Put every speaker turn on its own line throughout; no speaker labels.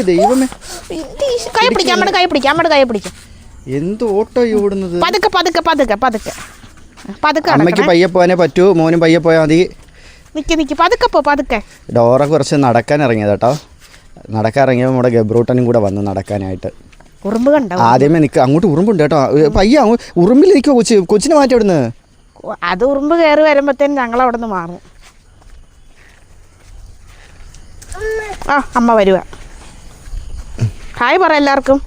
ദൈവമേ
കൈ പിടിക്കാം
എന്ത് ഓട്ടോ ഓടുന്നത്.
അമ്മയ്ക്ക്
പയ്യെ പോകാനേ പറ്റൂ, മോനും പയ്യെ പോയാൽ മതി.
നിക്ക് പതുക്കെ.
ഡോറ കുറച്ച് നടക്കാൻ ഇറങ്ങിയത് കേട്ടോ. നടക്കാൻ ഇറങ്ങിയപ്പോൾ നമ്മുടെ ഗബ്രൂട്ടനും കൂടെ വന്ന് നടക്കാനായിട്ട്.
ഉറുമ്പ് കണ്ടോ?
ആദ്യമേ നിൽക്കുക, അങ്ങോട്ട് ഉറുമ്പുണ്ട് കേട്ടോ. പയ്യ ഉറുമ്പിൽ നിൽക്കുക, കൊച്ചിനെ മാറ്റി അവിടുന്ന്.
അത് ഉറുമ്പ് കയറി വരുമ്പോഴത്തേനും ഞങ്ങൾ അവിടെ നിന്ന് മാറും. ആ അമ്മ വരുക. ഹായ് പറ എല്ലാവർക്കും.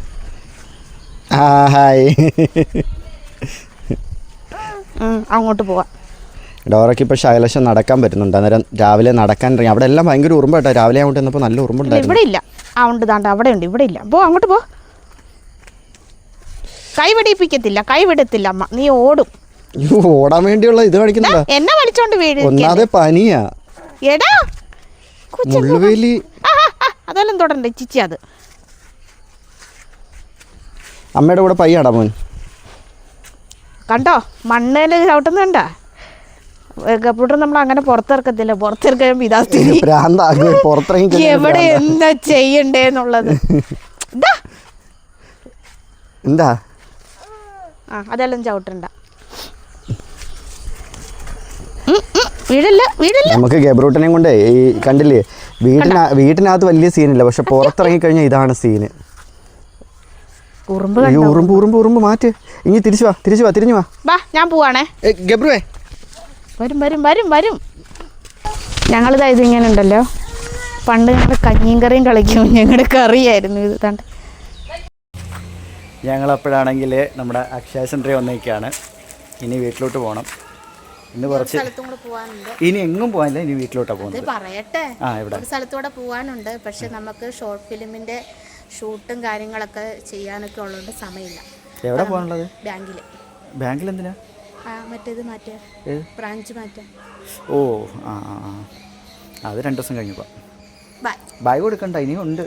ഹായ്.
അങ്ങോട്ട് പോവാം.
ഡോറയ്ക്ക് ഇപ്പോൾ ശൈലശം നടക്കാൻ പറ്റുന്നുണ്ട്. അന്നേരം രാവിലെ നടക്കാൻ ഇറങ്ങി. അവിടെ എല്ലാം ഭയങ്കര ഉറുമ്പ് കേട്ടോ. രാവിലെ അങ്ങോട്ട് വന്നപ്പോൾ നല്ല ഉറുമ്പുണ്ടായിരുന്നു.
ഇവിടെ ഇല്ല. ആ ഉണ്ട്, താണ്ട അവിടെ ഉണ്ട്. ഇവിടെ ഇല്ല. അങ്ങോട്ട് പോ. കൈ വെടിപ്പിക്കത്തില്ല, കൈ വിടത്തില്ല അമ്മ. നീ ഓടും.
ഓടാൻ വേണ്ടിയുള്ള ഇത് കാണിക്കുന്നുണ്ടോ?
എന്നെ വലിച്ചോണ്ട് വീട്.
ഒന്നാതെ പനിയാ.
എടാ
മുള്ളുവേലി.
അതെല്ലാം തൊടണ്ടേ ചിച്ചി. അത്
അമ്മയുടെ കൂടെ പയ്യാടാ മോൻ.
കണ്ടോ മണ്ണേൽ ചവിട്ടുന്നുണ്ട. കമ്പ്യൂട്ടർ നമ്മൾ അങ്ങനെ പുറത്തിറക്കത്തില്ല. പുറത്തിറക്കുമ്പോൾ ഇതാ സ്ഥിതി. എവിടെ എന്താ ചെയ്യണ്ടേന്നുള്ളത്.
എന്താ
അതെല്ലാം ചവിട്ടണ്ട. വീടില്ല.
നമുക്ക് ഗബ്രൂട്ടനെയും കൊണ്ട് ഈ കണ്ടില്ലേ, വീട്ടിനകത്ത് വലിയ സീനില്ല, പക്ഷെ പുറത്തിറങ്ങി കഴിഞ്ഞാൽ ഇതാണ് സീന്. ഉറുമ്പ് മാറ്റ്. ഇനി തിരിച്ചു വാ.
ഞാൻ പോവാണേ.
ഗബ്രുവേ
വരും. ഞങ്ങളിതാ ഇതിങ്ങനെ ഉണ്ടല്ലോ. പണ്ട് ഞങ്ങൾ കഞ്ഞിയും കറിയും കളിക്കും. ഞങ്ങളുടെ കറിയായിരുന്നു ഇത്. കണ്ട്
ഞങ്ങളപ്പോഴാണെങ്കിൽ നമ്മുടെ അക്ഷയ സെൻറ്ററിൽ വന്നേക്കാണ്. ഇനി വീട്ടിലോട്ട് പോകണം. ഇന്ന് കുറച്ച് ഇനി എങ്ങും പോകാനില്ല. ഇനി വീട്ടിലോട്ടാണ് പോകുന്നത്.
പറയട്ടെ, ഒരു സ്ഥലത്തൂടെ പോകാനുണ്ട്. പക്ഷെ നമുക്ക് ഷോർട്ട് ഫിലിമിന്റെ ഷൂട്ടും കാര്യങ്ങളൊക്കെ ചെയ്യാനൊക്കെ ഉള്ളതുകൊണ്ട് സമയമില്ല.
എവിടെ പോകാനുള്ളത്? ബാങ്കിൽ. എന്തിനാ?
മറ്റേത് മാറ്റാൻ, ബ്രാഞ്ച് മാറ്റാൻ.
ഓ അത് 2 ദിവസം കഴിഞ്ഞപ്പോൾ. ബൈ കൊടുക്കണ്ട, ഇനിയും ഉണ്ട്.